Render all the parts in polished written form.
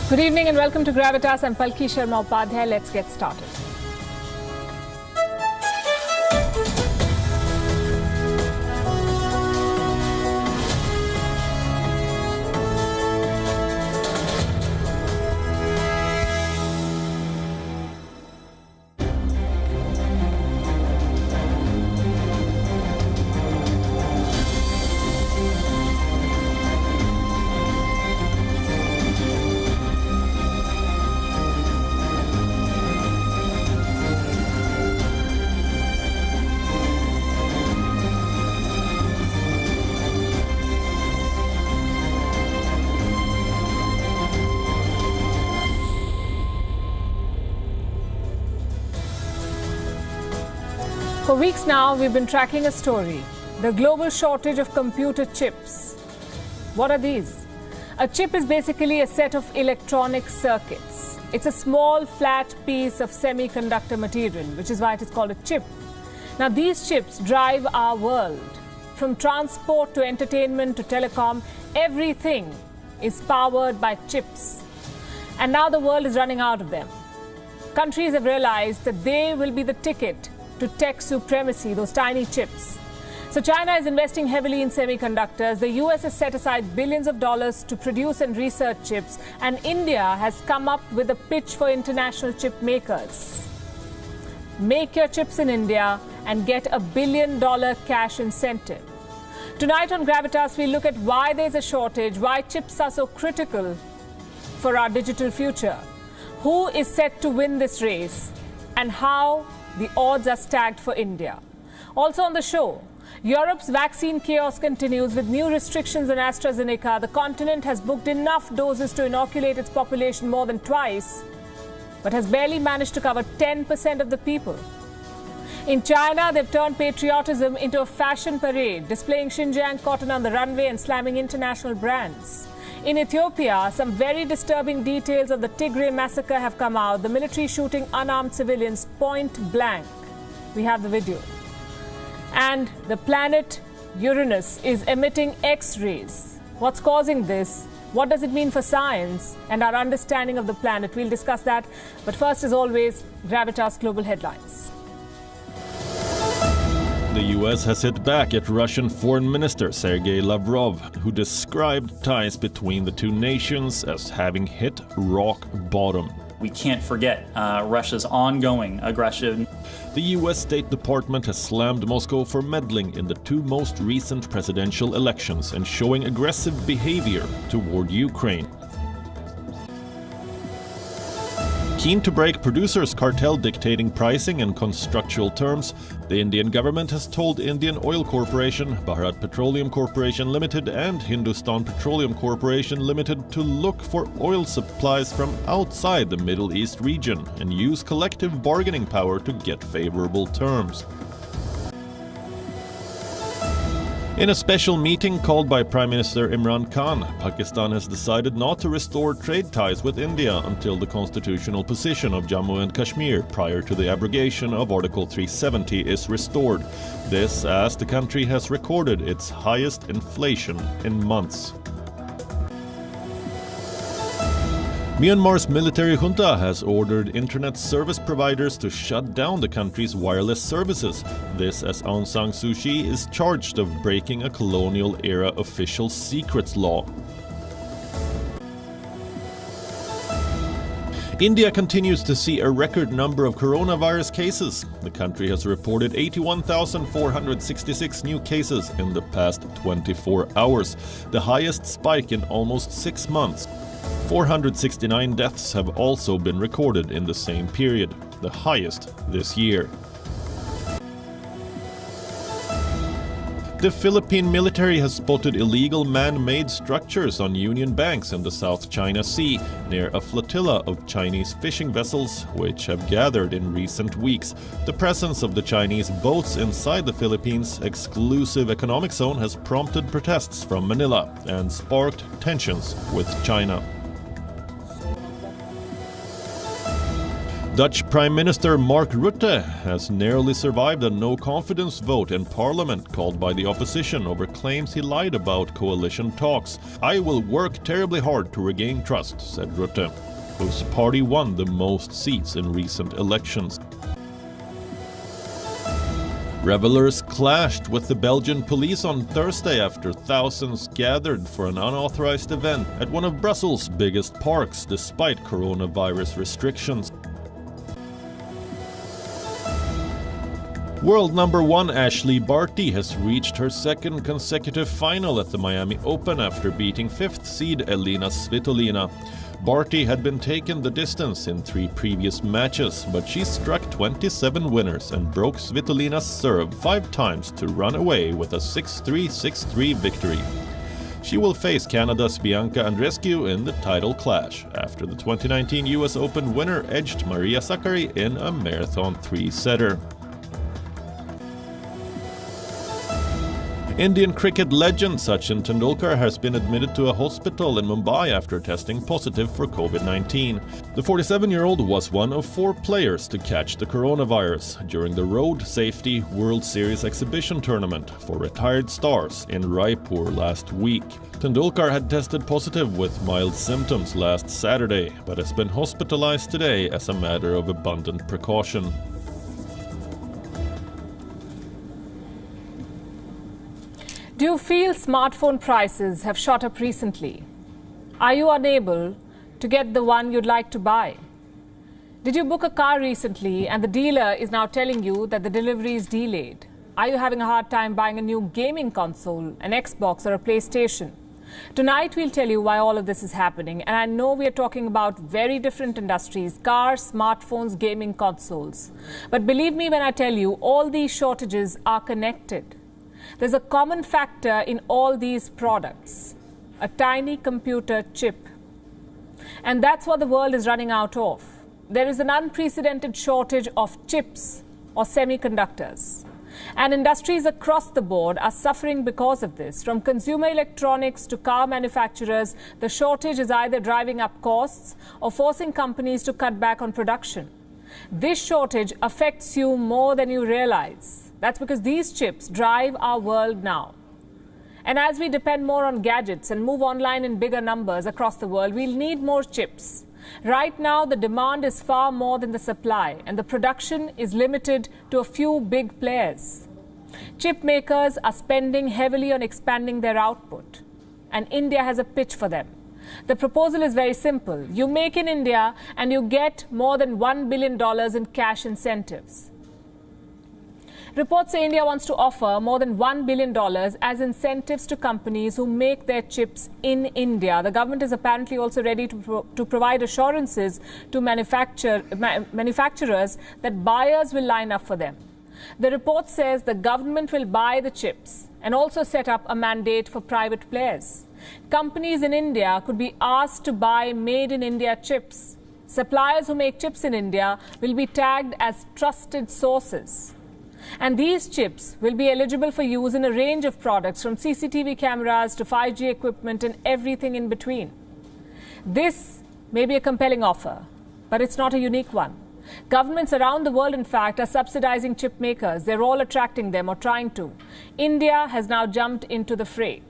Good evening and welcome to Gravitas. I'm Palki, Sharma, Upadhyay. Let's get started. For weeks now, we've been tracking a story, the global shortage of computer chips. What are these? A chip is basically a set of electronic circuits. It's a small, flat piece of semiconductor material, which is why it is called a chip. Now, these chips drive our world. From transport to entertainment to telecom, everything is powered by chips. And now the world is running out of them. Countries have realized that they will be the ticket to tech supremacy, those tiny chips. So China is investing heavily in semiconductors. The US has set aside billions of dollars to produce and research chips. And India has come up with a pitch for international chip makers. Make your chips in India and get $1 billion cash incentive. Tonight on Gravitas, we look at why there's a shortage, why chips are so critical for our digital future, who is set to win this race, and how the odds are stacked for India. Also on the show, Europe's vaccine chaos continues with new restrictions on AstraZeneca. The continent has booked enough doses to inoculate its population more than twice, but has barely managed to cover 10% of the people. In China, they've turned patriotism into a fashion parade, displaying Xinjiang cotton on the runway and slamming international brands. In Ethiopia, some very disturbing details of the Tigray massacre have come out. The military shooting unarmed civilians point blank. We have the video. And the planet Uranus is emitting X-rays. What's causing this? What does it mean for science and our understanding of the planet? We'll discuss that. But first, as always, Gravitas Global Headlines. The US has hit back at Russian Foreign Minister Sergei Lavrov, who described ties between the two nations as having hit rock bottom. We can't forget Russia's ongoing aggression. The US State Department has slammed Moscow for meddling in the two most recent presidential elections and showing aggressive behavior toward Ukraine. Keen to break producers' cartel dictating pricing and constructual terms, the Indian government has told Indian Oil Corporation, Bharat Petroleum Corporation Limited and Hindustan Petroleum Corporation Limited to look for oil supplies from outside the Middle East region and use collective bargaining power to get favorable terms. In a special meeting called by Prime Minister Imran Khan, Pakistan has decided not to restore trade ties with India until the constitutional position of Jammu and Kashmir prior to the abrogation of Article 370 is restored. This as the country has recorded its highest inflation in months. Myanmar's military junta has ordered internet service providers to shut down the country's wireless services. This as Aung San Suu Kyi is charged of breaking a colonial-era official secrets law. India continues to see a record number of coronavirus cases. The country has reported 81,466 new cases in the past 24 hours, the highest spike in almost 6 months. 469 deaths have also been recorded in the same period, the highest this year. The Philippine military has spotted illegal man-made structures on Union Banks in the South China Sea near a flotilla of Chinese fishing vessels which have gathered in recent weeks. The presence of the Chinese boats inside the Philippines' exclusive economic zone has prompted protests from Manila and sparked tensions with China. Dutch Prime Minister Mark Rutte has narrowly survived a no-confidence vote in Parliament called by the opposition over claims he lied about coalition talks. "I will work terribly hard to regain trust," said Rutte, whose party won the most seats in recent elections. Revelers clashed with the Belgian police on Thursday after thousands gathered for an unauthorized event at one of Brussels' biggest parks despite coronavirus restrictions. World number one Ashley Barty has reached her second consecutive final at the Miami Open after beating fifth seed Elina Svitolina. Barty had been taken the distance in 3 previous matches, but she struck 27 winners and broke Svitolina's serve 5 times to run away with a 6-3, 6-3 victory. She will face Canada's Bianca Andreescu in the title clash, after the 2019 US Open winner edged Maria Sakkari in a marathon 3-setter. Indian cricket legend Sachin Tendulkar has been admitted to a hospital in Mumbai after testing positive for COVID-19. The 47-year-old was one of 4 players to catch the coronavirus during the Road Safety World Series exhibition tournament for retired stars in Raipur last week. Tendulkar had tested positive with mild symptoms last Saturday, but has been hospitalized today as a matter of abundant precaution. Do you feel smartphone prices have shot up recently? Are you unable to get the one you'd like to buy? Did you book a car recently and the dealer is now telling you that the delivery is delayed? Are you having a hard time buying a new gaming console, an Xbox or a PlayStation? Tonight we'll tell you why all of this is happening, and I know we are talking about very different industries: cars, smartphones, gaming consoles. But believe me when I tell you, all these shortages are connected. There's a common factor in all these products: a tiny computer chip. And that's what the world is running out of. There is an unprecedented shortage of chips or semiconductors. And industries across the board are suffering because of this. From consumer electronics to car manufacturers, the shortage is either driving up costs or forcing companies to cut back on production. This shortage affects you more than you realize. That's because these chips drive our world now. And as we depend more on gadgets and move online in bigger numbers across the world, we'll need more chips. Right now, the demand is far more than the supply, and the production is limited to a few big players. Chip makers are spending heavily on expanding their output, and India has a pitch for them. The proposal is very simple. You make in India and you get more than $1 billion in cash incentives. Reports say India wants to offer more than $1 billion as incentives to companies who make their chips in India. The government is apparently also ready to provide assurances to manufacturers that buyers will line up for them. The report says the government will buy the chips and also set up a mandate for private players. Companies in India could be asked to buy made in India chips. Suppliers who make chips in India will be tagged as trusted sources. And these chips will be eligible for use in a range of products, from CCTV cameras to 5G equipment and everything in between. This may be a compelling offer, but it's not a unique one. Governments around the world, in fact, are subsidizing chip makers. They're all attracting them or trying to. India has now jumped into the fray.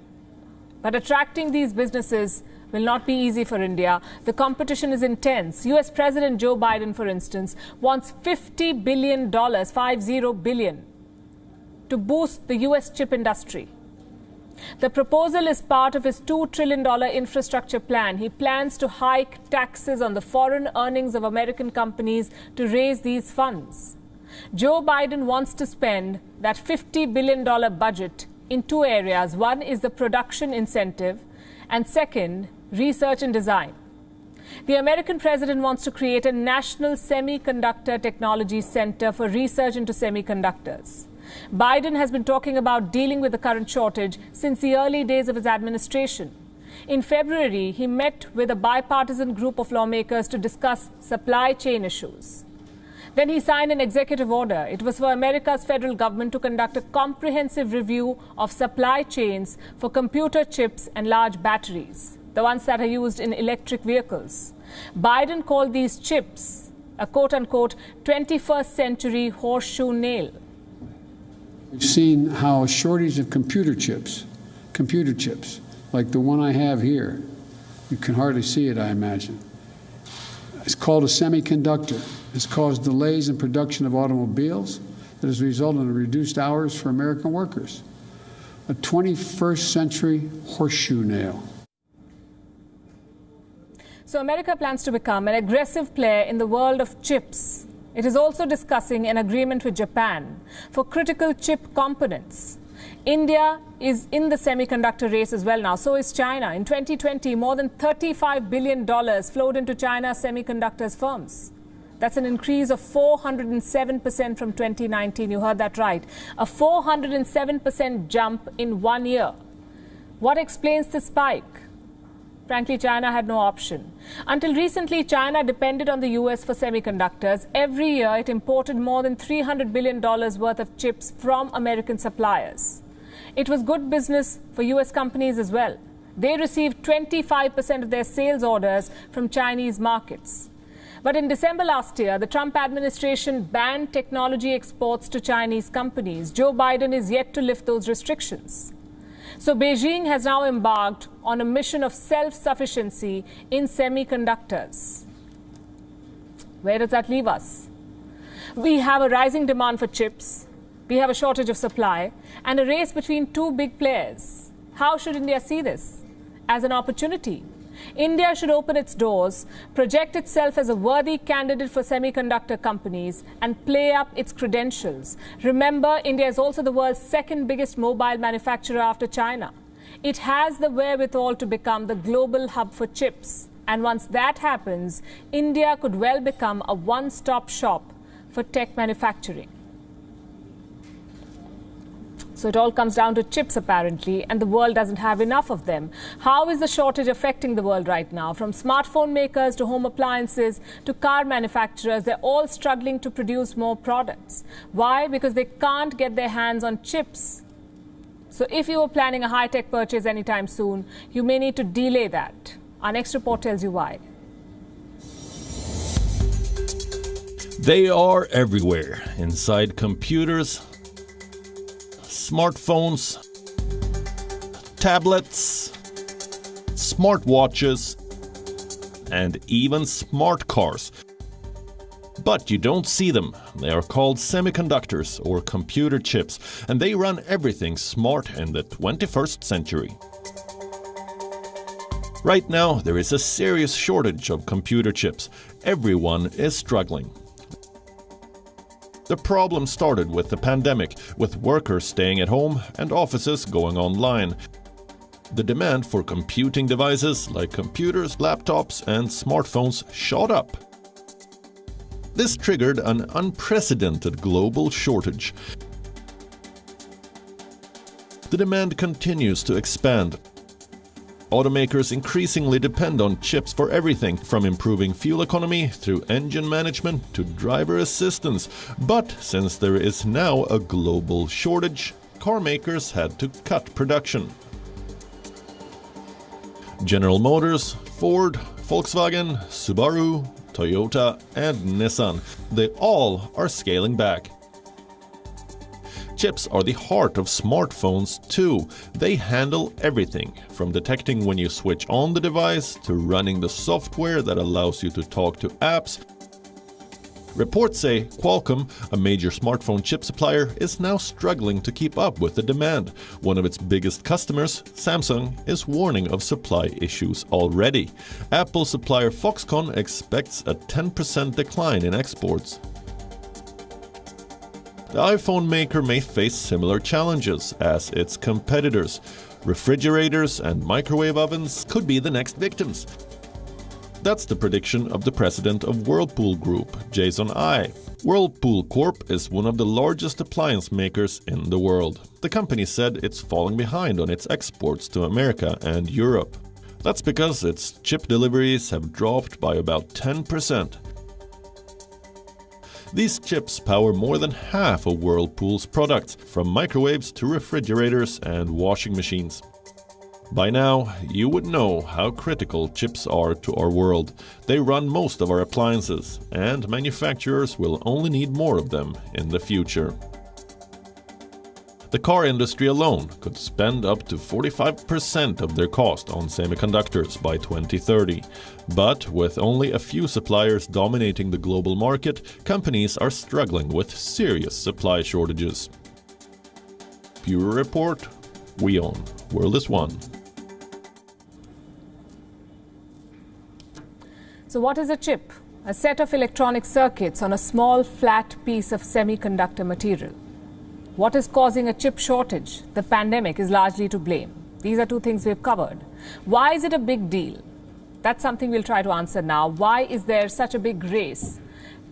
But attracting these businesses will not be easy for India. The competition is intense. US President Joe Biden, for instance, wants $50 billion, $50 billion, to boost the US chip industry. The proposal is part of his $2 trillion infrastructure plan. He plans to hike taxes on the foreign earnings of American companies to raise these funds. Joe Biden wants to spend that $50 billion budget in 2 areas. One is the production incentive, and second, research and design. The American president wants to create a national semiconductor technology center for research into semiconductors. Biden has been talking about dealing with the current shortage since the early days of his administration. In February, he met with a bipartisan group of lawmakers to discuss supply chain issues. Then he signed an executive order. It was for America's federal government to conduct a comprehensive review of supply chains for computer chips and large batteries, the ones that are used in electric vehicles. Biden called these chips a quote-unquote 21st century horseshoe nail. We've seen how a shortage of computer chips, like the one I have here, you can hardly see it, I imagine. It's called a semiconductor. It's caused delays in production of automobiles that has resulted in reduced hours for American workers. A 21st century horseshoe nail. So America plans to become an aggressive player in the world of chips. It is also discussing an agreement with Japan for critical chip components. India is in the semiconductor race as well now. So is China. In 2020, more than $35 billion flowed into China's semiconductors firms. That's an increase of 407% from 2019. You heard that right. A 407% jump in 1 year. What explains the spike? Frankly, China had no option. Until recently, China depended on the US for semiconductors. Every year, it imported more than $300 billion worth of chips from American suppliers. It was good business for US companies as well. They received 25% of their sales orders from Chinese markets. But in December last year, the Trump administration banned technology exports to Chinese companies. Joe Biden is yet to lift those restrictions. So Beijing has now embarked on a mission of self-sufficiency in semiconductors. Where does that leave us? We have a rising demand for chips, we have a shortage of supply, and a race between two big players. How should India see this? As an opportunity. India should open its doors, project itself as a worthy candidate for semiconductor companies, and play up its credentials. Remember, India is also the world's second biggest mobile manufacturer after China. It has the wherewithal to become the global hub for chips. And once that happens, India could well become a one-stop shop for tech manufacturing. So it all comes down to chips, apparently, and the world doesn't have enough of them. How is the shortage affecting the world right now? From smartphone makers to home appliances to car manufacturers, they're all struggling to produce more products. Why? Because they can't get their hands on chips. So if you were planning a high-tech purchase anytime soon, you may need to delay that. Our next report tells you why. They are everywhere, inside computers, smartphones, tablets, smartwatches, and even smart cars. But you don't see them. They are called semiconductors or computer chips, and they run everything smart in the 21st century. Right now, there is a serious shortage of computer chips. Everyone is struggling. The problem started with the pandemic, with workers staying at home and offices going online. The demand for computing devices like computers, laptops, and smartphones shot up. This triggered an unprecedented global shortage. The demand continues to expand. Automakers increasingly depend on chips for everything from improving fuel economy through engine management to driver assistance. But since there is now a global shortage, car makers had to cut production. General Motors, Ford, Volkswagen, Subaru, Toyota, and Nissan, they all are scaling back. Chips are the heart of smartphones too. They handle everything, from detecting when you switch on the device to running the software that allows you to talk to apps. Reports say Qualcomm, a major smartphone chip supplier, is now struggling to keep up with the demand. One of its biggest customers, Samsung, is warning of supply issues already. Apple supplier Foxconn expects a 10% decline in exports. The iPhone maker may face similar challenges as its competitors. Refrigerators and microwave ovens could be the next victims. That's the prediction of the president of Whirlpool Group, Jason Ai. Whirlpool Corp is one of the largest appliance makers in the world. The company said it's falling behind on its exports to America and Europe. That's because its chip deliveries have dropped by about 10%. These chips power more than half of Whirlpool's products, from microwaves to refrigerators and washing machines. By now, you would know how critical chips are to our world. They run most of our appliances, and manufacturers will only need more of them in the future. The car industry alone could spend up to 45% of their cost on semiconductors by 2030. But with only a few suppliers dominating the global market, companies are struggling with serious supply shortages. Bureau Report, WION, World is One. So what is a chip? A set of electronic circuits on a small flat piece of semiconductor material. What is causing a chip shortage? The pandemic is largely to blame. These are two things we've covered. Why is it a big deal? That's something we'll try to answer now. Why is there such a big race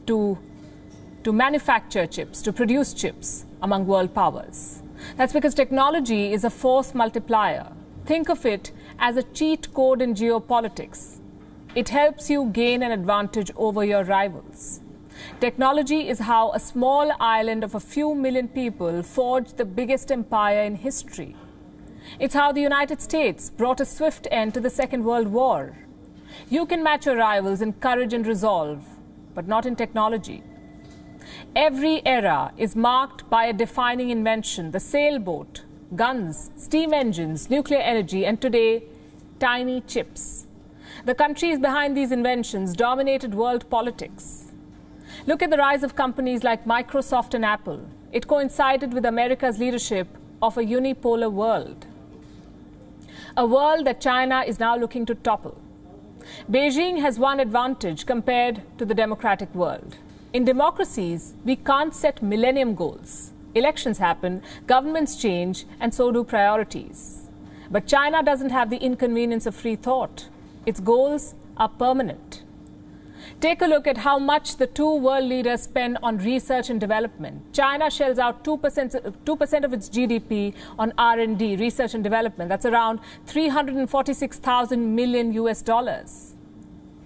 to manufacture chips, to produce chips among world powers? That's because technology is a force multiplier. Think of it as a cheat code in geopolitics. It helps you gain an advantage over your rivals. Technology is how a small island of a few million people forged the biggest empire in history. It's how the United States brought a swift end to the Second World War. You can match your rivals in courage and resolve, but not in technology. Every era is marked by a defining invention: the sailboat, guns, steam engines, nuclear energy, and today, tiny chips. The countries behind these inventions dominated world politics. Look at the rise of companies like Microsoft and Apple. It coincided with America's leadership of a unipolar world. A world that China is now looking to topple. Beijing has one advantage compared to the democratic world. In democracies, we can't set millennium goals. Elections happen, governments change, and so do priorities. But China doesn't have the inconvenience of free thought. Its goals are permanent. Take a look at how much the two world leaders spend on research and development. China shells out 2% of its GDP on R&D, research and development. That's around $346,000 million US.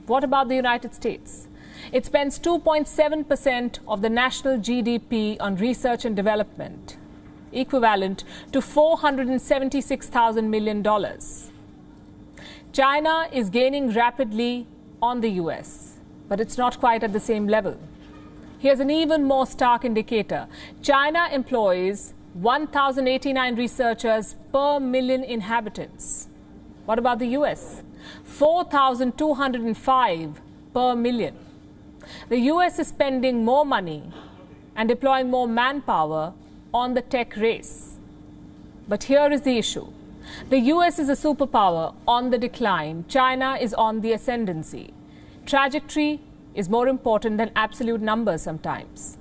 What about the United States? It spends 2.7% of the national GDP on research and development, equivalent to $476,000 million. China is gaining rapidly on the US. But it's not quite at the same level. Here's an even more stark indicator. China employs 1,089 researchers per million inhabitants. What about the US? 4,205 per million. The US is spending more money and deploying more manpower on the tech race. But here is the issue. The US is a superpower on the decline. China is on the ascendancy. Trajectory is more important than absolute numbers sometimes.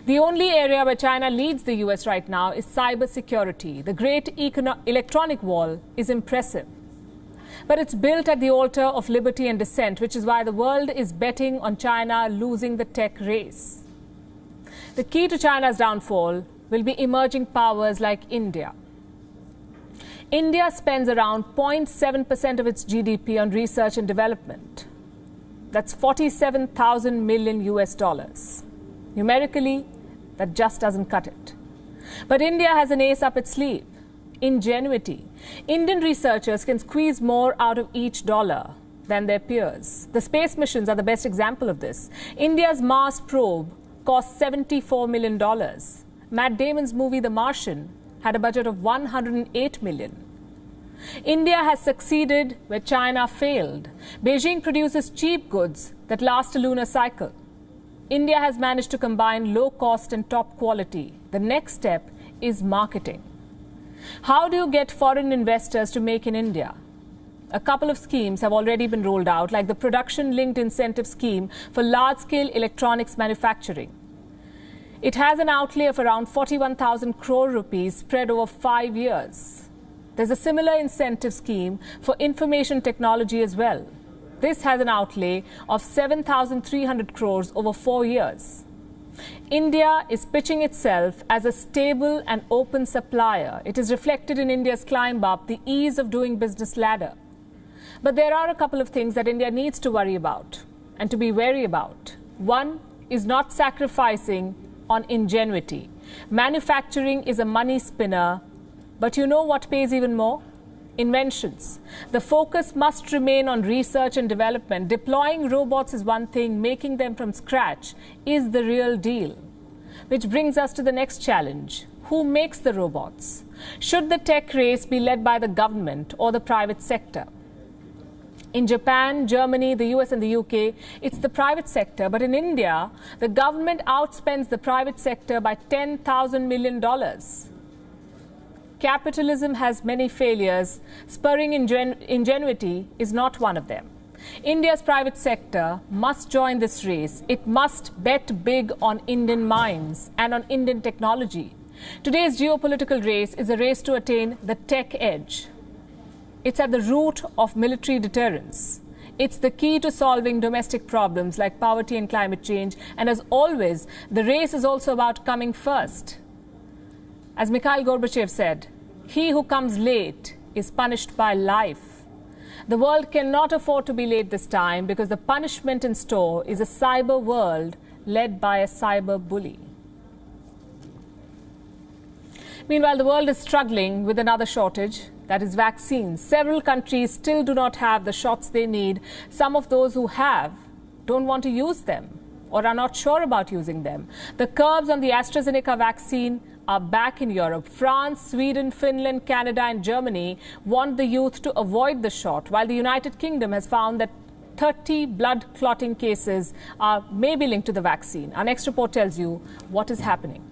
The only area where China leads the US right now is cybersecurity. The great electronic wall is impressive. But it's built at the altar of liberty and dissent, which is why the world is betting on China losing the tech race. The key to China's downfall will be emerging powers like India. India spends around 0.7% of its GDP on research and development. That's $47,000 million US. Numerically, that just doesn't cut it. But India has an ace up its sleeve: ingenuity. Indian researchers can squeeze more out of each dollar than their peers. The space missions are the best example of this. India's Mars probe cost $74 million. Matt Damon's movie The Martian had a budget of $108 million. India has succeeded where China failed. Beijing produces cheap goods that last a lunar cycle. India has managed to combine low cost and top quality. The next step is marketing. How do you get foreign investors to make in India? A couple of schemes have already been rolled out, like the production-linked incentive scheme for large-scale electronics manufacturing. It has an outlay of around 41,000 crore rupees spread over 5 years. There's a similar incentive scheme for information technology as well. This has an outlay of 7,300 crores over 4 years. India is pitching itself as a stable and open supplier. It is reflected in India's climb up the ease of doing business ladder. But there are a couple of things that India needs to worry about and to be wary about. One is not sacrificing on ingenuity. Manufacturing is a money spinner, but you know what pays even more? inventions. The focus must remain on research and development. Deploying robots is one thing, making them from scratch is the real deal. Which brings us to the next challenge. Who makes the robots? Should the tech race be led by the government or the private sector? In Japan, Germany, the US and the UK, it's the private sector. But in India, the government outspends the private sector by $10,000 million. Capitalism has many failures. Spurring ingenuity is not one of them. India's private sector must join this race. It must bet big on Indian minds and on Indian technology. Today's geopolitical race is a race to attain the tech edge. It's at the root of military deterrence. It's the key to solving domestic problems like poverty and climate change. And as always, the race is also about coming first. As Mikhail Gorbachev said, he who comes late is punished by life. The world cannot afford to be late this time because the punishment in store is a cyber world led by a cyber bully. Meanwhile, the world is struggling with another shortage, that is vaccines. Several countries still do not have the shots they need. Some of those who have don't want to use them or are not sure about using them. The curbs on the AstraZeneca vaccine are back in Europe. France, Sweden, Finland, Canada and Germany want the youth to avoid the shot, while the United Kingdom has found that 30 blood clotting cases may be linked to the vaccine. Our next report tells you what is happening.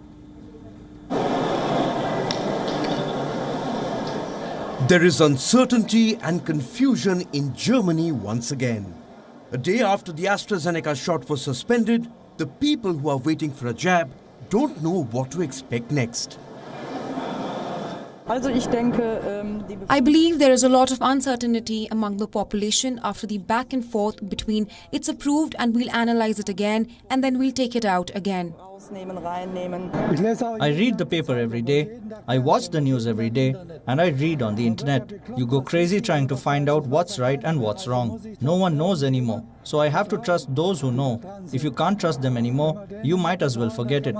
There is uncertainty and confusion in Germany once again. A day after the AstraZeneca shot was suspended, the people who are waiting for a jab don't know what to expect next. I believe there is a lot of uncertainty among the population after the back and forth between it's approved and we'll analyze it again and then we'll take it out again. I read the paper every day, I watch the news every day, and I read on the internet. You go crazy trying to find out what's right and what's wrong. No one knows anymore, so I have to trust those who know. If you can't trust them anymore, you might as well forget it.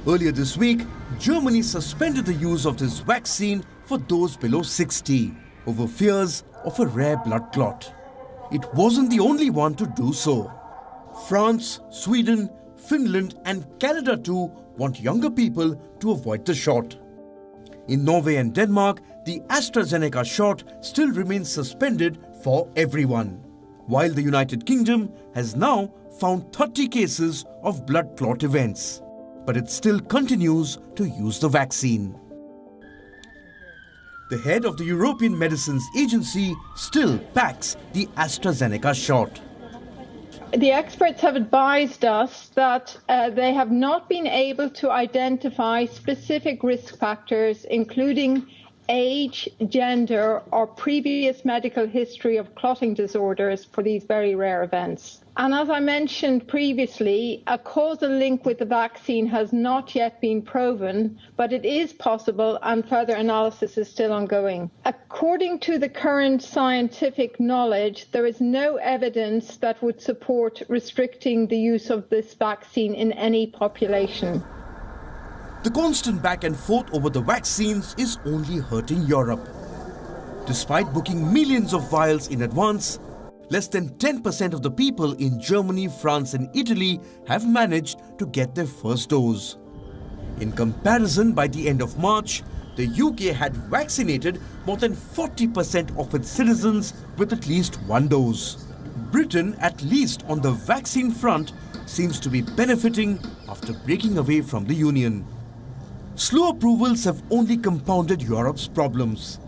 Earlier this week, Germany suspended the use of this vaccine for those below 60 over fears of a rare blood clot. It wasn't the only one to do so. France, Sweden, Finland and Canada too want younger people to avoid the shot. In Norway and Denmark, the AstraZeneca shot still remains suspended for everyone, while the United Kingdom has now found 30 cases of blood clot events. But it still continues to use the vaccine. The head of the European Medicines Agency still backs the AstraZeneca shot. The experts have advised us that they have not been able to identify specific risk factors, including age, gender, or previous medical history of clotting disorders for these very rare events. And as I mentioned previously, a causal link with the vaccine has not yet been proven, but it is possible and further analysis is still ongoing. According to the current scientific knowledge, there is no evidence that would support restricting the use of this vaccine in any population. The constant back and forth over the vaccines is only hurting Europe. Despite booking millions of vials in advance, less than 10% of the people in Germany, France and Italy have managed to get their first dose. In comparison, by the end of March, the UK had vaccinated more than 40% of its citizens with at least one dose. Britain, at least on the vaccine front, seems to be benefiting after breaking away from the Union. Slow approvals have only compounded Europe's problems.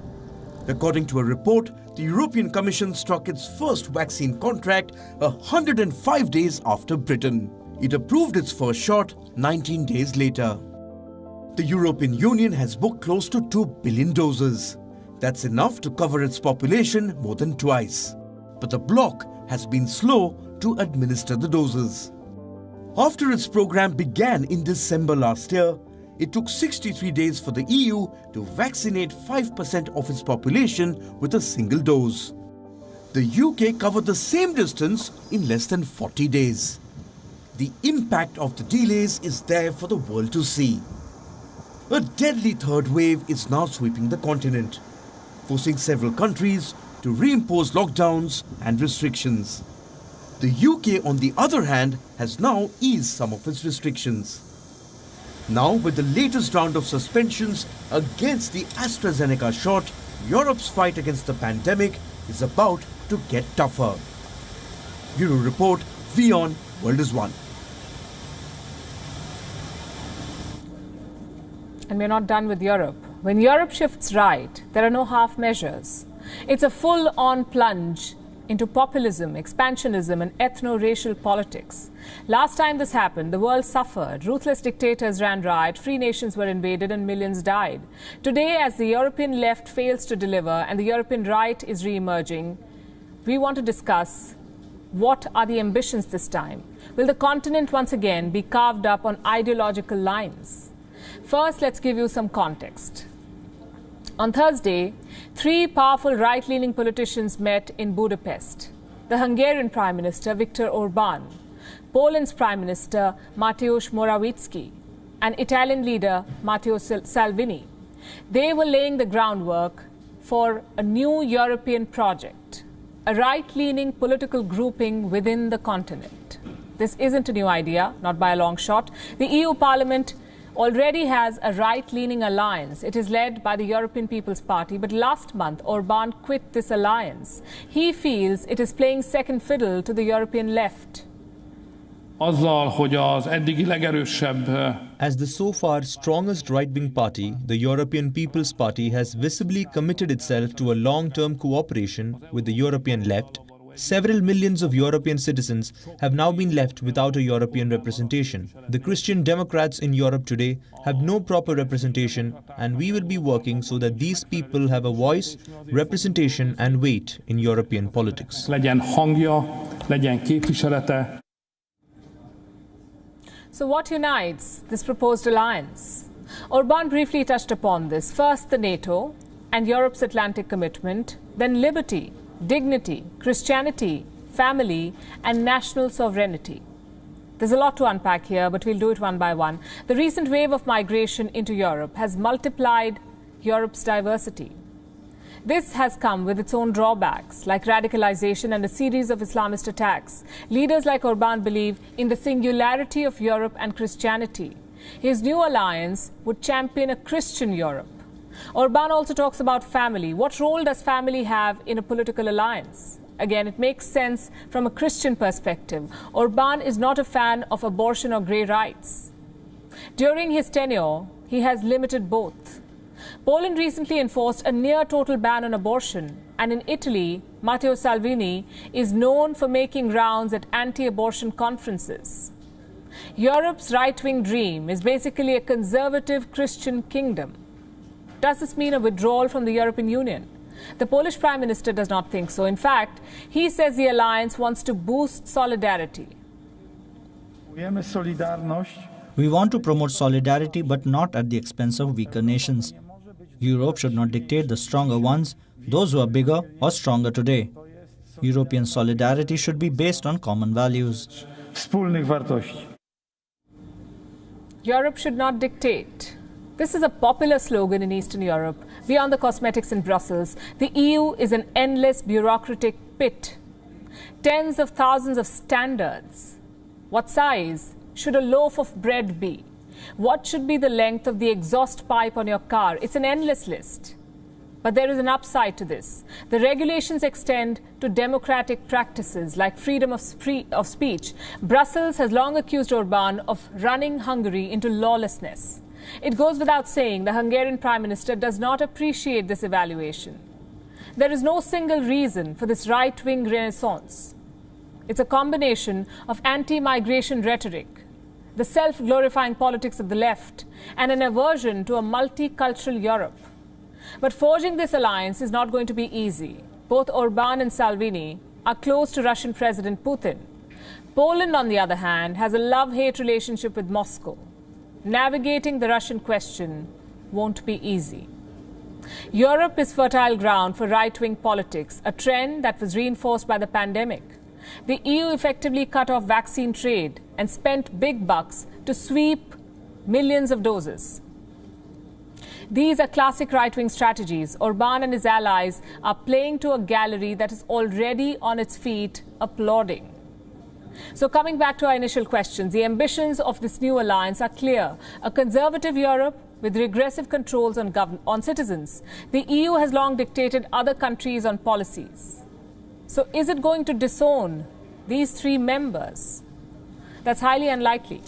According to a report, the European Commission struck its first vaccine contract 105 days after Britain. It approved its first shot 19 days later. The European Union has booked close to 2 billion doses. That's enough to cover its population more than twice. But the bloc has been slow to administer the doses. After its program began in December last year, it took 63 days for the EU to vaccinate 5% of its population with a single dose. The UK covered the same distance in less than 40 days. The impact of the delays is there for the world to see. A deadly third wave is now sweeping the continent. forcing several countries to reimpose lockdowns and restrictions. The UK, on the other hand, has now eased some of its restrictions. Now, with the latest round of suspensions against the AstraZeneca shot, Europe's fight against the pandemic is about to get tougher. Bureau Report, WION World is One. And we're not done with Europe. When Europe shifts right, there are no half measures. It's a full-on plunge into populism, expansionism and ethno-racial politics. Last time this happened, the world suffered. Ruthless dictators ran riot, free nations were invaded and millions died. Today, as the European left fails to deliver and the European right is re-emerging, we want to discuss what are the ambitions this time. Will the continent once again be carved up on ideological lines? First, let's give you some context. On Thursday, three powerful right-leaning politicians met in Budapest. The Hungarian Prime Minister Viktor Orban, Poland's Prime Minister Mateusz Morawiecki, and Italian leader Matteo Salvini. They were laying the groundwork for a new European project, a right-leaning political grouping within the continent. This isn't a new idea, not by a long shot. The EU Parliament already has a right-leaning alliance. It is led by the European People's Party, but last month Orban quit this alliance. He feels it is playing second fiddle to the European left. As the so far strongest right-wing party, the European People's Party has visibly committed itself to a long-term cooperation with the European left. Several millions of European citizens have now been left without a European representation. The Christian Democrats in Europe today have no proper representation, and we will be working so that these people have a voice, representation and weight in European politics. So what unites this proposed alliance? Orban briefly touched upon this. First, the NATO and Europe's Atlantic commitment, then liberty, dignity, Christianity, family and national sovereignty. There's a lot to unpack here, but we'll do it one by one. The recent wave of migration into Europe has multiplied Europe's diversity. This has come with its own drawbacks, like radicalization and a series of Islamist attacks. Leaders like Orban believe in the singularity of Europe and Christianity. His new alliance would champion a Christian Europe. Orban also talks about family. What role does family have in a political alliance? Again, it makes sense from a Christian perspective. Orban is not a fan of abortion or grey rights. During his tenure, he has limited both. Poland recently enforced a near-total ban on abortion, and in Italy, Matteo Salvini is known for making rounds at anti-abortion conferences. Europe's right-wing dream is basically a conservative Christian kingdom. Does this mean a withdrawal from the European Union? The Polish Prime Minister does not think so. In fact, he says the alliance wants to boost solidarity. We want to promote solidarity, but not at the expense of weaker nations. Europe should not dictate the stronger ones, those who are bigger or stronger today. European solidarity should be based on common values. Europe should not dictate. This is a popular slogan in Eastern Europe. Beyond the cosmetics in Brussels, the EU is an endless bureaucratic pit. Tens of thousands of standards. What size should a loaf of bread be? What should be the length of the exhaust pipe on your car? It's an endless list. But there is an upside to this. The regulations extend to democratic practices like freedom of speech. Brussels has long accused Orban of running Hungary into lawlessness. It goes without saying the Hungarian Prime Minister does not appreciate this evaluation. There is no single reason for this right-wing renaissance. It's a combination of anti-migration rhetoric, the self-glorifying politics of the left, and an aversion to a multicultural Europe. But forging this alliance is not going to be easy. Both Orban and Salvini are close to Russian President Putin. Poland, on the other hand, has a love-hate relationship with Moscow. Navigating the Russian question won't be easy. Europe is fertile ground for right-wing politics, a trend that was reinforced by the pandemic. The EU effectively cut off vaccine trade and spent big bucks to sweep millions of doses. These are classic right-wing strategies. Orbán and his allies are playing to a gallery that is already on its feet, applauding. So coming back to our initial questions, the ambitions of this new alliance are clear. A conservative Europe with regressive controls on citizens. The EU has long dictated other countries on policies. So is it going to disown these three members? That's highly unlikely.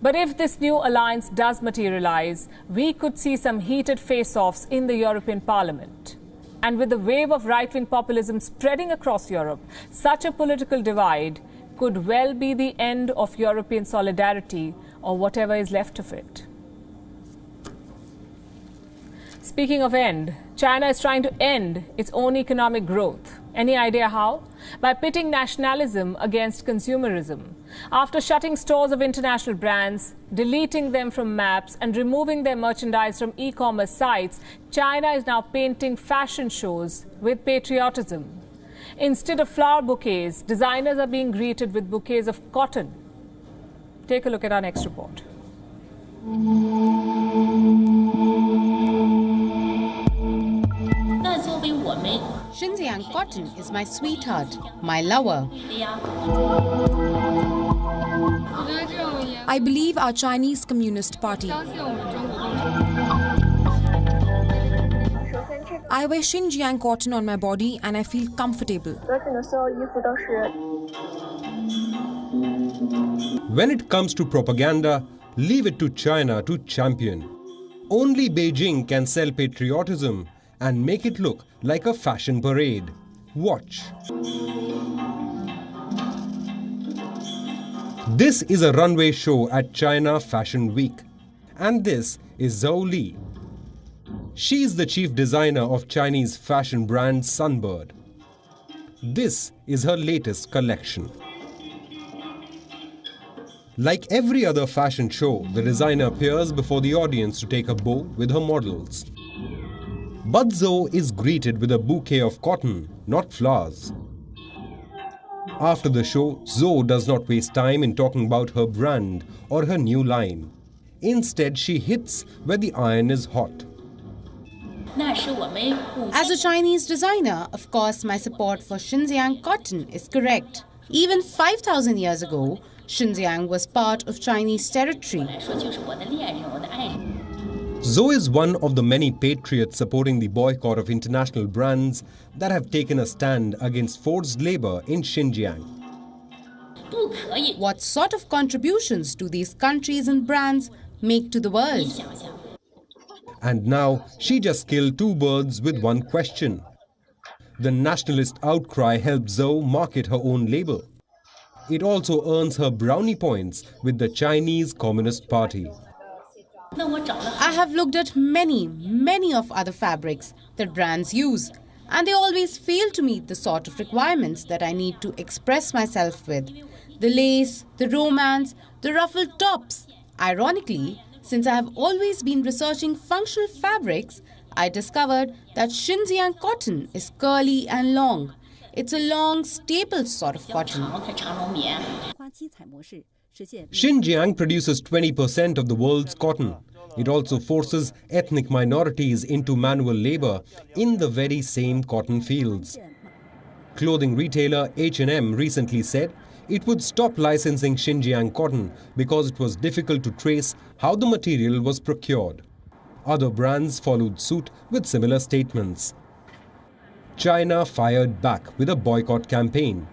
But if this new alliance does materialize, we could see some heated face-offs in the European Parliament. And with the wave of right-wing populism spreading across Europe, such a political divide could well be the end of European solidarity, or whatever is left of it. Speaking of end, China is trying to end its own economic growth. Any idea how? By pitting nationalism against consumerism. After shutting stores of international brands, deleting them from maps and removing their merchandise from e-commerce sites, China is now painting fashion shows with patriotism. Instead of flower bouquets, designers are being greeted with bouquets of cotton. Take a look at our next report. Xinjiang cotton is my sweetheart, my lover. I believe our Chinese Communist Party. I wear Xinjiang cotton on my body and I feel comfortable. When it comes to propaganda, leave it to China to champion. Only Beijing can sell patriotism and make it look like a fashion parade. Watch. This is a runway show at China Fashion Week. And this is Zhou Li. She is the chief designer of Chinese fashion brand Sunbird. This is her latest collection. Like every other fashion show, the designer appears before the audience to take a bow with her models. But Zhou is greeted with a bouquet of cotton, not flowers. After the show, Zhou does not waste time in talking about her brand or her new line. Instead, she hits where the iron is hot. As a Chinese designer, of course, my support for Xinjiang cotton is correct. Even 5,000 years ago, Xinjiang was part of Chinese territory. Zhou is one of the many patriots supporting the boycott of international brands that have taken a stand against forced labor in Xinjiang. What sort of contributions do these countries and brands make to the world? And now she just killed two birds with one question. The nationalist outcry helped Zhou market her own label. It also earns her brownie points with the Chinese Communist Party. I have looked at many of other fabrics that brands use, and they always fail to meet the sort of requirements that I need to express myself with. The lace, the romance, the ruffled tops. Ironically, since I have always been researching functional fabrics, I discovered that Xinjiang cotton is curly and long. It's a long, staple sort of cotton. Xinjiang produces 20% of the world's cotton. It also forces ethnic minorities into manual labor in the very same cotton fields. Clothing retailer H&M recently said it would stop licensing Xinjiang cotton because it was difficult to trace how the material was procured. Other brands followed suit with similar statements. China fired back with a boycott campaign.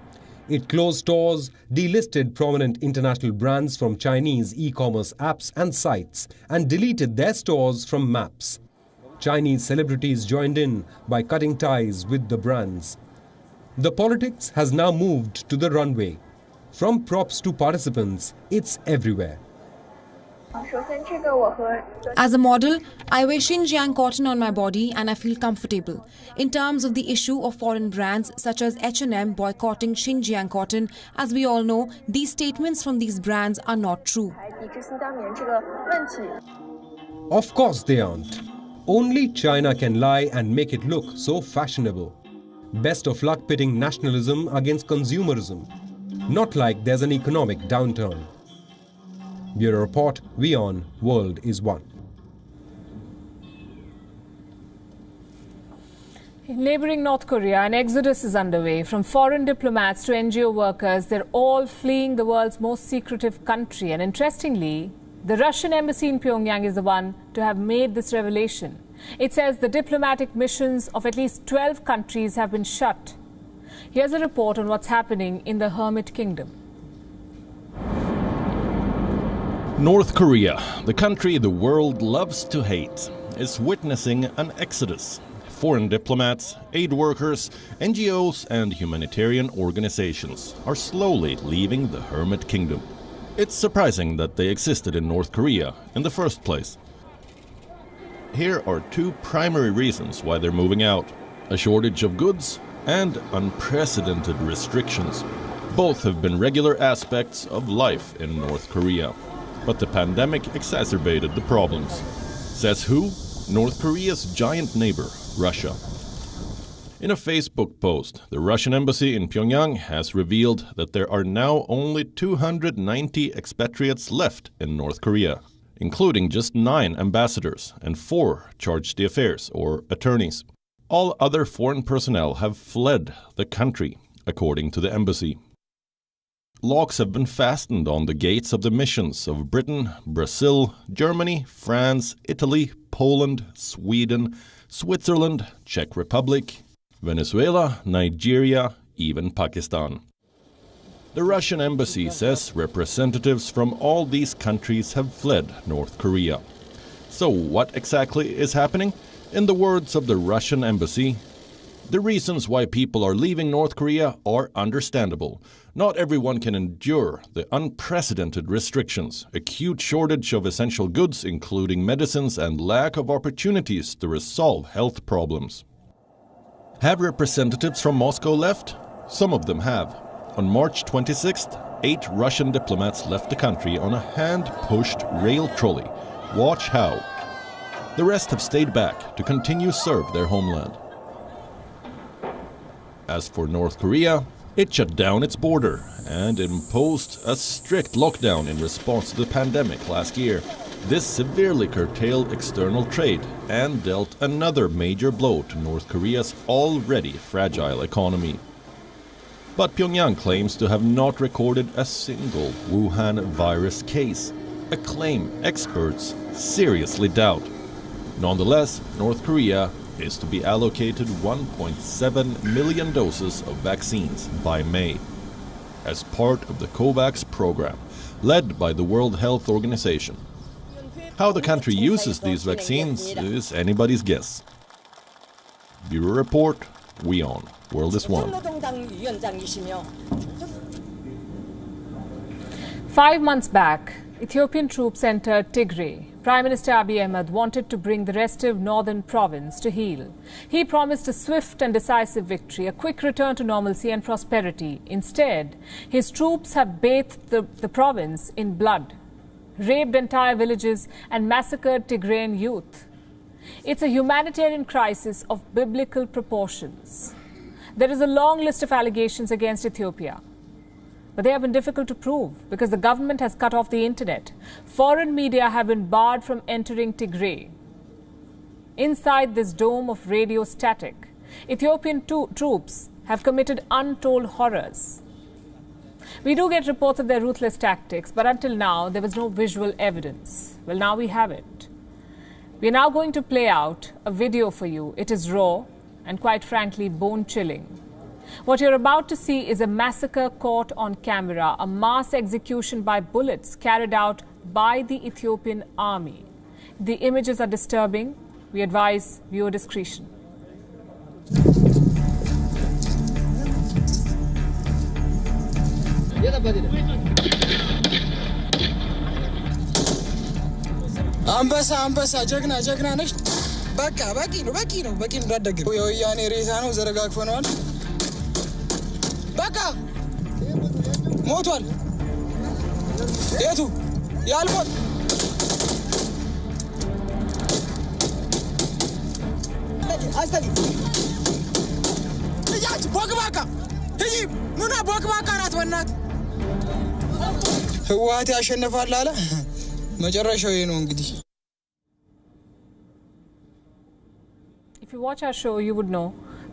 It closed stores, delisted prominent international brands from Chinese e-commerce apps and sites, and deleted their stores from maps. Chinese celebrities joined in by cutting ties with the brands. The politics has now moved to the runway. From props to participants, it's everywhere. As a model, I wear Xinjiang cotton on my body and I feel comfortable. In terms of the issue of foreign brands such as H&M boycotting Xinjiang cotton, as we all know, these statements from these brands are not true. Of course they aren't. Only China can lie and make it look so fashionable. Best of luck pitting nationalism against consumerism. Not like there's an economic downturn. Bureau Report, WION World is One. In neighboring North Korea, an exodus is underway. From foreign diplomats to NGO workers, they're all fleeing the world's most secretive country. And interestingly, the Russian embassy in Pyongyang is the one to have made this revelation. It says the diplomatic missions of at least 12 countries have been shut. Here's a report on what's happening in the Hermit Kingdom. North Korea, the country the world loves to hate, is witnessing an exodus. Foreign diplomats, aid workers, NGOs and humanitarian organizations are slowly leaving the Hermit Kingdom. It's surprising that they existed in North Korea in the first place. Here are two primary reasons why they're moving out: a shortage of goods and unprecedented restrictions. Both have been regular aspects of life in North Korea. But the pandemic exacerbated the problems. Says who? North Korea's giant neighbor, Russia. In a Facebook post, the Russian embassy in Pyongyang has revealed that there are now only 290 expatriates left in North Korea, including just 9 ambassadors and 4 charge d'affaires or attorneys. All other foreign personnel have fled the country, according to the embassy. Locks have been fastened on the gates of the missions of Britain, Brazil, Germany, France, Italy, Poland, Sweden, Switzerland, Czech Republic, Venezuela, Nigeria, even Pakistan. The Russian embassy says representatives from all these countries have fled North Korea. So what exactly is happening? In the words of the Russian embassy, the reasons why people are leaving North Korea are understandable. Not everyone can endure the unprecedented restrictions, acute shortage of essential goods including medicines and lack of opportunities to resolve health problems. Have representatives from Moscow left? Some of them have. On March 26th, 8 Russian diplomats left the country on a hand-pushed rail trolley. Watch how. The rest have stayed back to continue serve their homeland. As for North Korea, it shut down its border and imposed a strict lockdown in response to the pandemic last year. This severely curtailed external trade and dealt another major blow to North Korea's already fragile economy. But Pyongyang claims to have not recorded a single Wuhan virus case, a claim experts seriously doubt. Nonetheless, North Korea is to be allocated 1.7 million doses of vaccines by May, as part of the COVAX program, led by the World Health Organization. How the country uses these vaccines is anybody's guess. Bureau Report, WION, World is One. 5 months back, Ethiopian troops entered Tigray. Prime Minister Abiy Ahmed wanted to bring the restive northern province to heel. He promised a swift and decisive victory, a quick return to normalcy and prosperity. Instead, his troops have bathed the province in blood, raped entire villages and massacred Tigrayan youth. It's a humanitarian crisis of biblical proportions. There is a long list of allegations against Ethiopia, but they have been difficult to prove because the government has cut off the internet. Foreign media have been barred from entering Tigray. Inside this dome of radio static, Ethiopian troops have committed untold horrors. We do get reports of their ruthless tactics, but until now, there was no visual evidence. Well, now we have it. We are now going to play out a video for you. It is raw and, quite frankly, bone-chilling. What you're about to see is a massacre caught on camera, a mass execution by bullets carried out by the Ethiopian army. The images are disturbing. We advise viewer discretion. አንበሳ ጀግና ነሽ። በቃ በቂ ነው እንዳትደግም። የወያኔ ሬሳ ነው ዘረጋግፈነዋል። በቃ ሞቷል። የቱ ያልሞት አስተዲ ልጃች ቦክባካ ሂጂ ኑና ቦክባካ ናት በእናት ህወሓት ያሸንፋል አለ መጨረሻው ይሄ ነው እንግዲህ። If you watch our show, you would know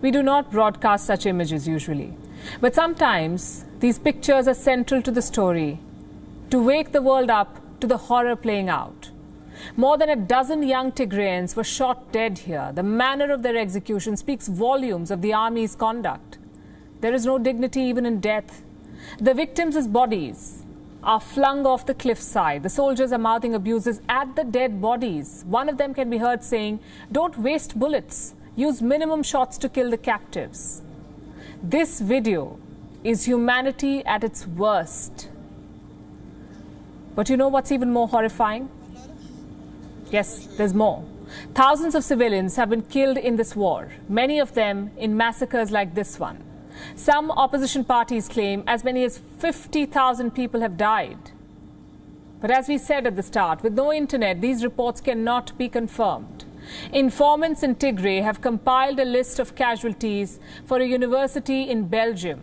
We do not broadcast such images usually. But sometimes these pictures are central to the story, to wake the world up to the horror playing out. More than a dozen young Tigrayans were shot dead here. The manner of their execution speaks volumes of the army's conduct. There is no dignity even in death. The victims' bodies are flung off the cliffside. The soldiers are mouthing abuses at the dead bodies. One of them can be heard saying, "Don't waste bullets. Use minimum shots to kill the captives." This video is humanity at its worst. But you know what's even more horrifying? Yes, there's more. Thousands of civilians have been killed in this war, many of them in massacres like this one. Some opposition parties claim as many as 50,000 people have died. But as we said at the start, with no internet, these reports cannot be confirmed. Informants in Tigray have compiled a list of casualties for a university in Belgium.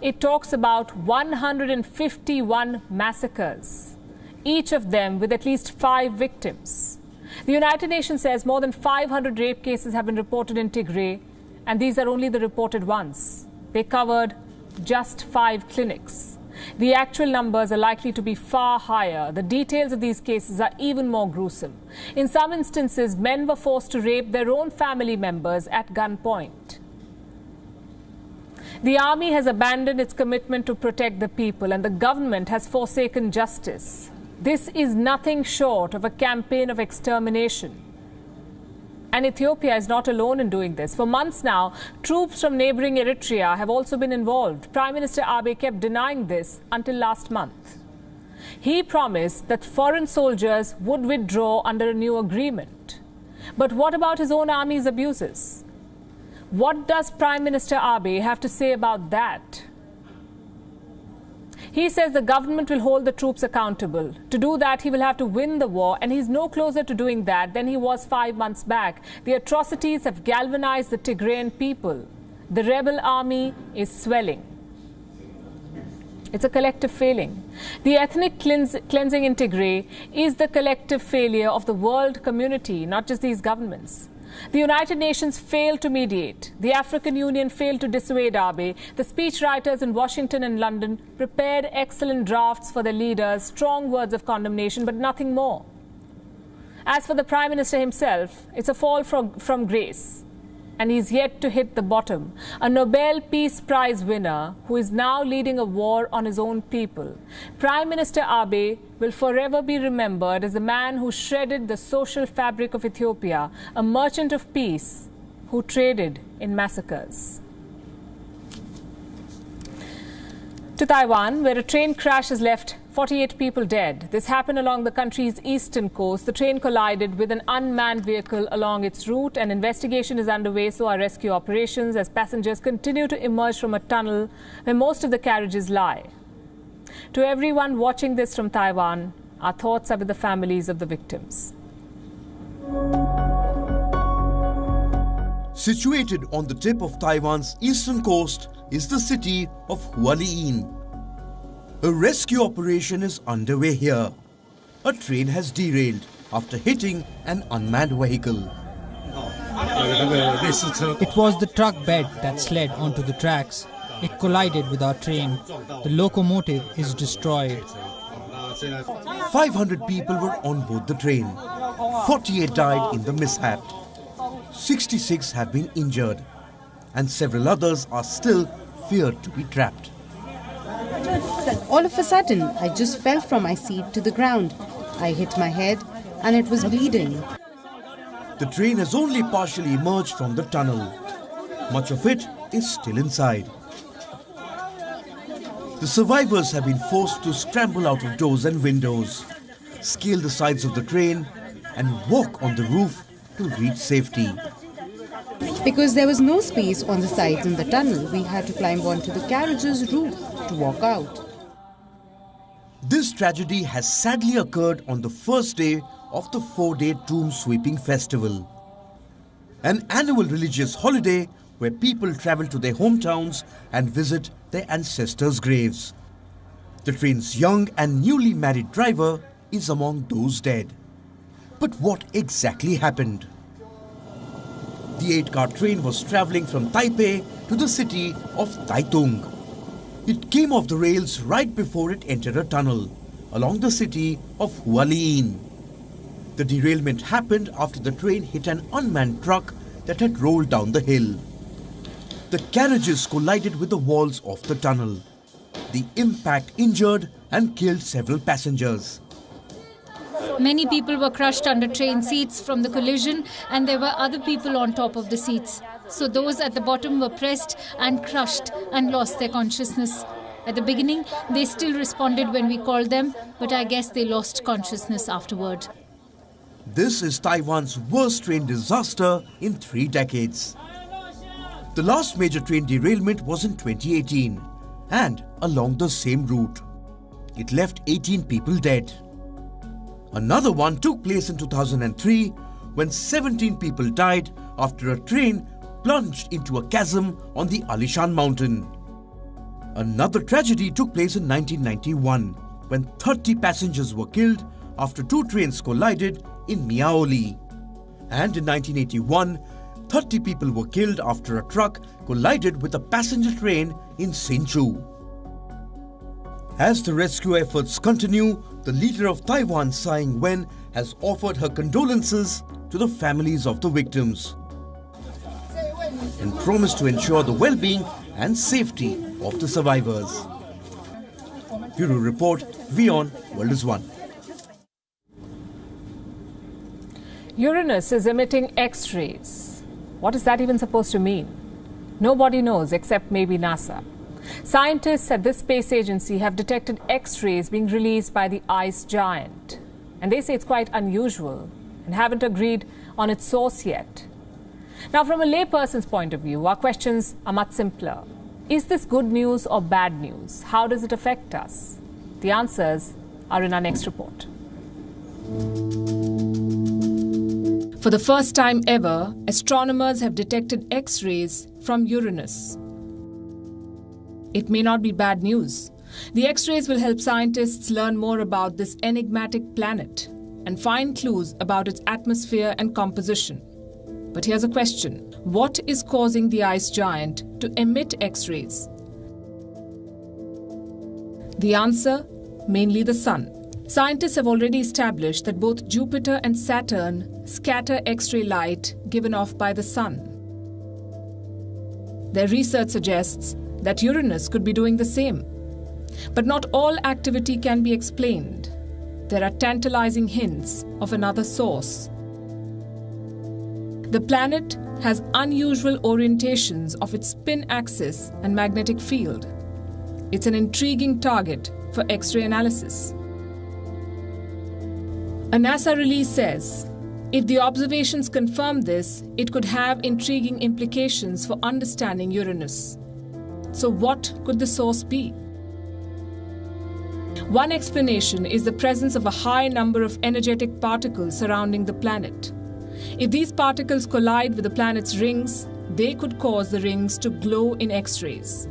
It talks about 151 massacres, each of them with at least 5 victims. The United Nations says more than 500 rape cases have been reported in Tigray, and these are only the reported ones. They covered just 5 clinics. The actual numbers are likely to be far higher. The details of these cases are even more gruesome. In some instances, men were forced to rape their own family members at gunpoint. The army has abandoned its commitment to protect the people, and the government has forsaken justice. This is nothing short of a campaign of extermination. And Ethiopia is not alone in doing this. For months now, troops from neighboring Eritrea have also been involved. Prime Minister Abiy kept denying this until last month. He promised that foreign soldiers would withdraw under a new agreement. But what about his own army's abuses? What does Prime Minister Abiy have to say about that? He says the government will hold the troops accountable. To do that, he will have to win the war, and he's no closer to doing that than he was 5 months back. The atrocities have galvanized the Tigrayan people. The rebel army is swelling. It's a collective failing. The ethnic cleansing in Tigray is the collective failure of the world community, not just these governments. The United Nations failed to mediate. The African Union failed to dissuade Abiy. The speechwriters in Washington and London prepared excellent drafts for their leaders, strong words of condemnation, but nothing more. As for the Prime Minister himself, it's a fall from grace, and he's yet to hit the bottom. A Nobel Peace Prize winner who is now leading a war on his own people. Prime Minister Abiy will forever be remembered as the man who shredded the social fabric of Ethiopia, a merchant of peace who traded in massacres. To Taiwan, where a train crash has left 48 people dead. This happened along the country's eastern coast. The train collided with an unmanned vehicle along its route. An investigation is underway, so are rescue operations as passengers continue to emerge from a tunnel where most of the carriages lie. To everyone watching this from Taiwan, our thoughts are with the families of the victims. Situated on the tip of Taiwan's eastern coast is the city of Hualien. A rescue operation is underway here. A train has derailed after hitting an unmanned vehicle. It was the truck bed that slid onto the tracks. It collided with our train. The locomotive is destroyed. 500 people were on board the train. 48 died in the mishap. 66 have been injured, and several others are still feared to be trapped. All of a sudden, I just fell from my seat to the ground. I hit my head and it was bleeding. The train has only partially emerged from the tunnel. Much of it is still inside. The survivors have been forced to scramble out of doors and windows, scale the sides of the train and walk on the roof to reach safety. Because there was no space on the sides in the tunnel, we had to climb onto the carriage's roof to walk out. This tragedy has sadly occurred on the first day of the 4-day tomb sweeping festival, an annual religious holiday where people travel to their hometowns and visit their ancestors' graves. The train's young and newly married driver is among those dead. But what exactly happened? The 8-car train was travelling from Taipei to the city of Taitung. It came off the rails right before it entered a tunnel along the city of Hualien. The derailment happened after the train hit an unmanned truck that had rolled down the hill. The carriages collided with the walls of the tunnel. The impact injured and killed several passengers. Many people were crushed under train seats from the collision, and there were other people on top of the seats. So those at the bottom were pressed and crushed and lost their consciousness. At the beginning, they still responded when we called them, but I guess they lost consciousness afterward. This is Taiwan's worst train disaster in 3 decades. The last major train derailment was in 2018 and along the same route. It left 18 people dead. Another one took place in 2003 when 17 people died after a train plunged into a chasm on the ALISHAN mountain. Another tragedy took place in 1991 when 30 passengers were killed after 2 trains collided in MIAOLI. And in 1981, 30 people were killed after a truck collided with a passenger train in HSINCHU. As the rescue efforts continue, the leader of Taiwan, Tsai Ing-wen, has offered her condolences to the families of the victims and promised to ensure the well-being and safety of the survivors. Bureau Report, WION World is One. Uranus is emitting X-rays. What is that even supposed to mean? Nobody knows except maybe NASA. Scientists at this space agency have detected X-rays being released by the ice giant. And they say it's quite unusual and haven't agreed on its source yet. Now, from a layperson's point of view, our questions are much simpler. Is this good news or bad news? How does it affect us? The answers are in our next report. For the first time ever, astronomers have detected X-rays from Uranus. It may not be bad news. The X-rays will help scientists learn more about this enigmatic planet and find clues about its atmosphere and composition. But here's a question. What is causing the ice giant to emit X-rays? The answer? Mainly the sun. Scientists have already established that both Jupiter and Saturn scatter X-ray light given off by the sun. Their research suggests that Uranus could be doing the same. But not all activity can be explained. There are tantalizing hints of another source. The planet has unusual orientations of its spin axis and magnetic field. It's an intriguing target for X-ray analysis. A NASA release says, if the observations confirm this, it could have intriguing implications for understanding Uranus. So what could the source be? One explanation is the presence of a high number of energetic particles surrounding the planet. If these particles collide with the planet's rings, they could cause the rings to glow in X-rays.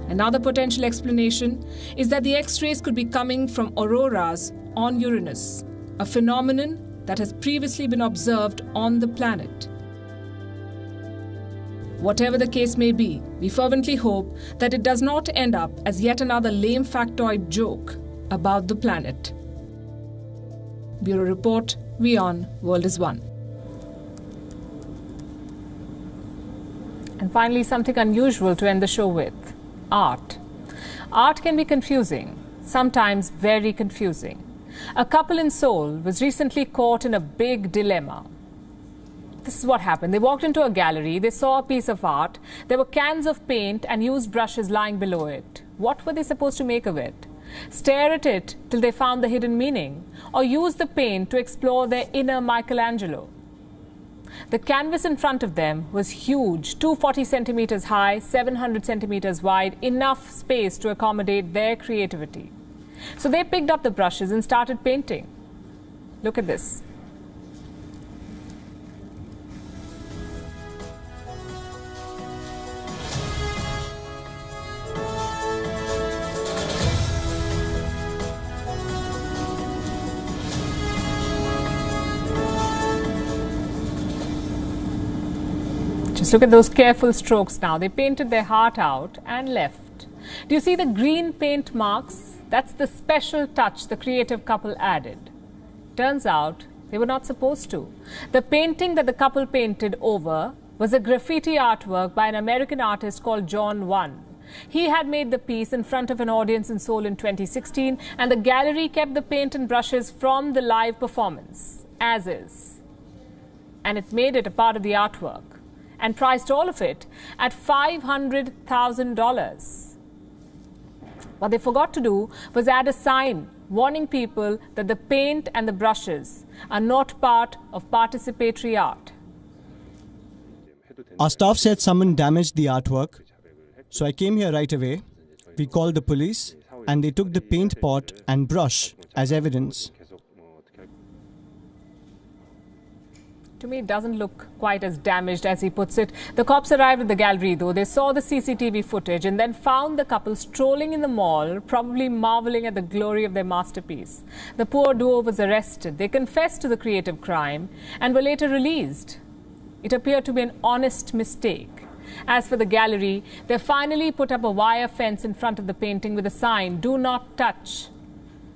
Another potential explanation is that the X-rays could be coming from auroras on Uranus, a phenomenon that has previously been observed on the planet. Whatever the case may be, we fervently hope that it does not end up as yet another lame factoid joke about the planet. Bureau Report, WION World is One. And finally, something unusual to end the show with. Art. Art can be confusing, sometimes very confusing. A couple in Seoul was recently caught in a big dilemma. This is what happened. They walked into a gallery, they saw a piece of art, there were cans of paint and used brushes lying below it. What were they supposed to make of it? Stare at it till they found the hidden meaning, or use the paint to explore their inner Michelangelo? The canvas in front of them was huge, 240 centimeters high, 700 centimeters wide, enough space to accommodate their creativity. So they picked up the brushes and started painting. Look at this. Yes, look at those careful strokes now. They painted their heart out and left. Do you see the green paint marks? That's the special touch the creative couple added. Turns out they were not supposed to. The painting that the couple painted over was a graffiti artwork by an American artist called John One. He had made the piece in front of an audience in Seoul in 2016, and the gallery kept the paint and brushes from the live performance, as is. And it made it a part of the artwork and priced all of it at $500,000. What they forgot to do was add a sign warning people that the paint and the brushes are not part of participatory art. Our staff said someone damaged the artwork, so I came here right away. We called the police and they took the paint pot and brush as evidence. To me, it doesn't look quite as damaged as he puts it. The cops arrived at the gallery, though. They saw the CCTV footage and then found the couple strolling in the mall, probably marveling at the glory of their masterpiece. The poor duo was arrested. They confessed to the creative crime and were later released. It appeared to be an honest mistake. As for the gallery, they finally put up a wire fence in front of the painting with a sign, "Do not touch."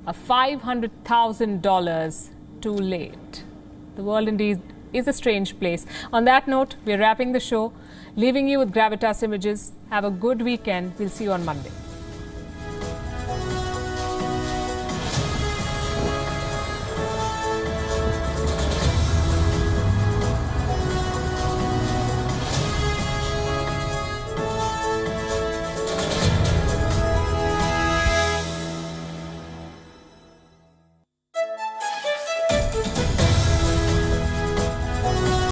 A $500,000 too late. The world indeed is a strange place. On that note, we're wrapping the show, leaving you with Gravitas Images. Have a good weekend. We'll see you on Monday.